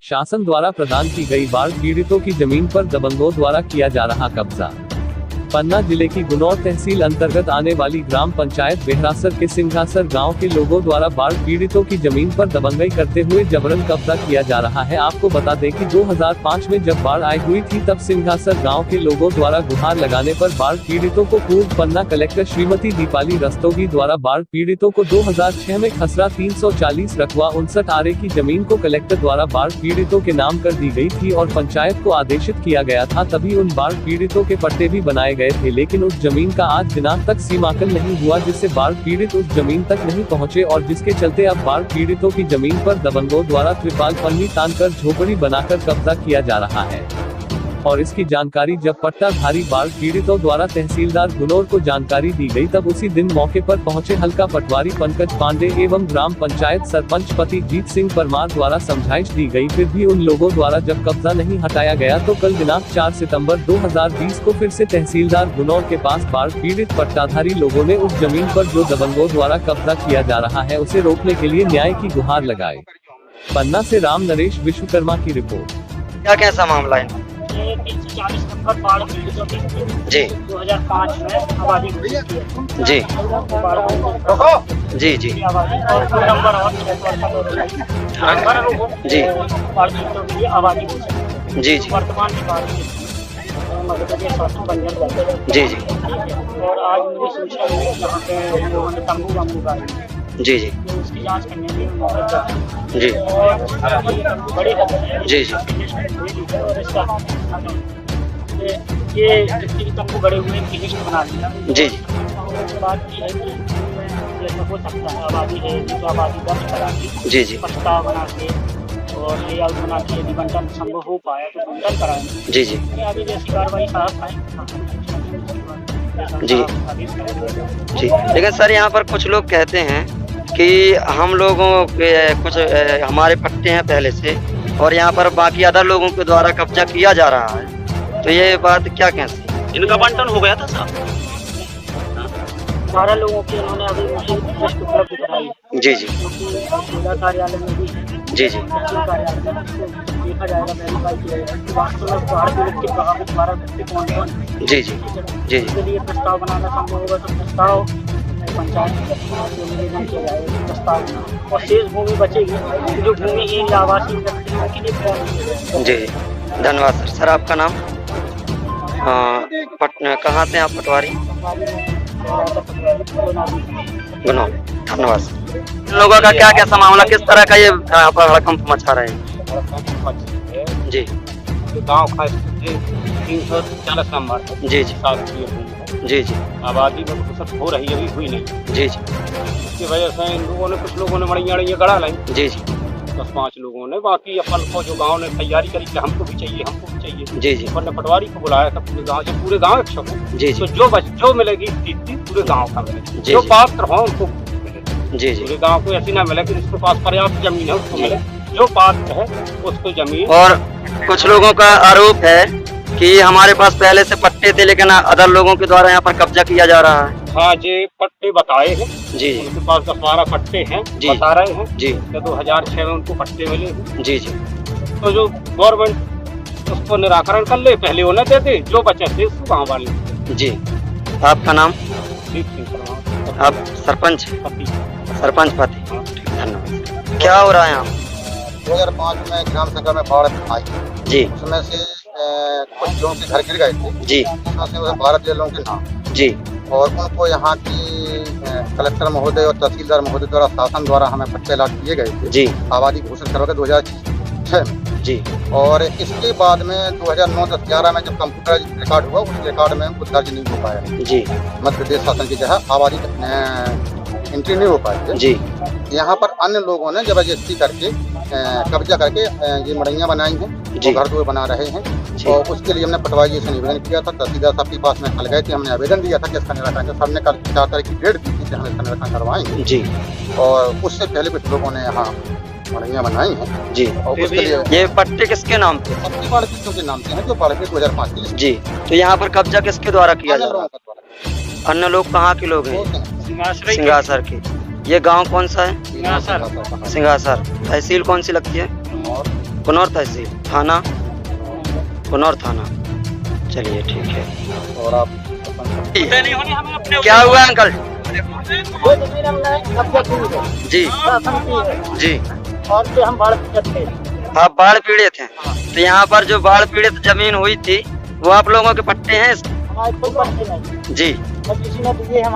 शासन द्वारा प्रदान की गई बाढ़ पीड़ितों की जमीन पर दबंगों द्वारा किया जा रहा कब्जा। पन्ना जिले की गुनौर तहसील अंतर्गत आने वाली ग्राम पंचायत बेहरासर के सिंघासर गांव के लोगों द्वारा बाढ़ पीड़ितों की जमीन पर दबंगई करते हुए जबरन कब्जा किया जा रहा है। आपको बता दें कि 2005 में जब बाढ़ आई हुई थी तब सिंघासर गांव के लोगों द्वारा गुहार लगाने पर बाढ़ पीड़ितों को पूर्व पन्ना कलेक्टर श्रीमती दीपाली रस्तोगी द्वारा बाढ़ पीड़ितों को 2006 में खसरा 340 रकवा 59 आरे की जमीन को कलेक्टर द्वारा बाढ़ पीड़ितों के नाम कर दी गई थी और पंचायत को आदेशित किया गया था। तभी उन बाढ़ पीड़ितों के पट्टे भी बनाए गए थे, लेकिन उस जमीन का आज दिनांक तक सीमांकन नहीं हुआ, जिससे बाढ़ पीड़ित उस जमीन तक नहीं पहुंचे और जिसके चलते अब बाढ़ पीड़ितों की जमीन पर दबंगों द्वारा त्रिपाल पन्नी तानकर झोपड़ी बनाकर कब्जा किया जा रहा है। और इसकी जानकारी जब पट्टाधारी बाढ़ पीड़ितों द्वारा तहसीलदार गुनौर को जानकारी दी गई, तब उसी दिन मौके पर पहुंचे हल्का पटवारी पंकज पांडे एवं ग्राम पंचायत सरपंच पतिजीत सिंह परमार द्वारा समझाइश दी गई। फिर भी उन लोगों द्वारा जब कब्जा नहीं हटाया गया तो कल दिनांक 4 सितंबर 2020 को फिर से तहसीलदार गुनौर के पास बाढ़ पीड़ित पट्टाधारी लोगों ने उस जमीन पर जो दबंगों द्वारा कब्जा किया जा रहा है उसे रोकने के लिए न्याय की गुहार लगाई। पन्ना से राम नरेश विश्वकर्मा की रिपोर्ट। क्या कैसा मामला है? 340 नंबर बाढ़ पीड़ितों की जी 2005 में आबादी जी जी जी आबादी और 2 नंबर और 6 जी बाढ़ पीड़ितों की आबादी जी जी वर्तमान की बात मध्य प्रदेश शासन पंजाब जी जी और आज मुझे सूचना मिली यहाँ पे लोगों ने तंबू बम्बू गाड़े जी जी तो उसकी जांच करने के लिए मौका जी और बड़े जी जी और इसका ये जितने तंबू गड़े हुए की लिस्ट बना लिया। जी बात की है कि जैसा हो सकता है आबादी है तो आबादी दर्ज करा के जी जी प्रस्ताव बना के और लेआउट बना के यदि बंटन संभव हो पाया तो बंटन कराएंगे। जी जी आगे जैसी कार्रवाई साहब जी जी। लेकिन सर यहाँ पर कुछ लोग कहते हैं कि हम लोगों के कुछ हमारे पट्टे हैं पहले से और यहाँ पर बाकी अदर लोगों के द्वारा कब्जा किया जा रहा है, तो ये बात क्या कहते? इनका बंटन हो गया था साहब। 12 लोगों की उन्होंने अभी मुझे लिस्ट उपलब्ध कराई। जी जी जिला कार्यालय में भी है। जी जी तहसील कार्यालय में उसको देखा जाएगा, वेरीफाई किया जाएगा कि वास्तव में बाढ़ पीड़ित के प्रभावित 12 व्यक्ति कौन-कौन हैं। जी जी जी इसके लिए प्रस्ताव बनाना संभव होगा तो प्रस्ताव पंचायत से निवेदन किया जाएगा प्रस्ताव बना और शेष भूमि बचेगी जो भूमिहीन आवासीय व्यक्ति हैं उनके लिए कौन। जी धन्यवाद सर। सर आपका नाम? कहाँ से आप पटवारी? गुनौर। धन्यवाद सर। इन लोगों का क्या कैसा मामला, किस तरह का ये यहाँ पर हड़कंप मचा रहे हैं? जी गाँव खास 340 नंबर जी जी जी जी आबादी में कुछ हो रही अभी हुई नहीं। जी जी इसकी वजह से इन लोगों ने कुछ लोगों ने मड़िया गड़ा लाई। जी जी 10-5 लोगों ने, बाकी अपन को जो गांव ने तैयारी करी कि हमको भी चाहिए जी जी अपन ने पटवारी को बुलाया था पूरे गांव से, पूरे गांव एक शब्द जी जी तो जो मिलेगी चीज पूरे गांव का मिलेगी, जी जो जी पात्र हो उनको मिले। जी जी पूरे गांव को ऐसी ना मिले कि जिसके पास पर्याप्त जमीन है उसको मिले, जो पात्र है उसको जमीन। और कुछ लोगों का आरोप है कि हमारे पास पहले से पट्टे थे लेकिन अदर लोगों के द्वारा यहाँ पर कब्जा किया जा रहा है। हाँ जी पट्टे बताए हैं जी उनके पास 10-12 पट्टे हैं जी बता रहे हैं जी 2006 में उनको पट्टे मिले हैं। जी जी तो जो गवर्नमेंट उसको निराकरण कर ले, पहले उन्हें दे दे, जो बचे थे उसको गाँव वाले। जी आपका नाम? आप सरपंच? सरपंच पति। धन्यवाद। क्या हो रहा है यहाँ? 2005 में ग्राम सभा में बाढ़ आई जी उसमें से कुछ लोगों के घर गिर गए थे जी उसमें से 12 लोगों के नाम जी और उनको यहाँ की कलेक्टर महोदय और तहसीलदार महोदय द्वारा शासन द्वारा हमें पट्टे अलॉट किए गए थे जी आबादी घोषित करवाकर 2006 में जी। और इसके बाद में 2009-10-11 में जब कंप्यूटर रिकॉर्ड हुआ उस रिकॉर्ड में वो दर्ज नहीं हो पाया जी मध्य प्रदेश शासन की जगह आबादी एंट्री नहीं हो पाई जी। यहाँ पर अन्य लोगों ने जबरदस्ती करके कब्जा करके ये मड़ैया बनाई हैं जी। घर द्वार बना रहे हैं और उसके लिए हमने पटवारी जी से निवेदन किया था। तहसीलदार साहब के पास में कल गए थे, हमने आवेदन दिया था कि इसका निराकरण, सबने कल 4 तारीख की डेट दी थी कि हम इसका निराकरण करवाएंगे जी। और उससे पहले कुछ लोगों ने यहाँ मड़ैया बनाई हैं जी। और उसके लिए ये पट्टे किसके नाम पे? सबकी बाढ़ पीड़ितों के नाम से हैं जो बाढ़ पीड़ित 2005 की लिस्ट जी। तो यहाँ पर कब्जा किसके द्वारा किया जा अन्य रहा लोगों का है? अन्य लोग कहाँ के लोग हैं? सिंघासर के। ये गांव कौन सा है? सिंघासर। तहसील कौन सी लगती है? कुनौर तहसील, थाना कुनौर थाना। चलिए ठीक है। और आप क्या हुआ अंकल? वो जमीन हमने कब्जा की है, जी शासन की है, जी। और से हम बाढ़ पीड़ित थे। आप बाढ़ पीड़ित हैं, तो यहाँ पर जो बाढ़ पीड़ित जमीन हुई थी वो आप लोगों के पट्टे हैं? हमारे कोई पट्टे नहीं, जी। बस किसी ने दिए हम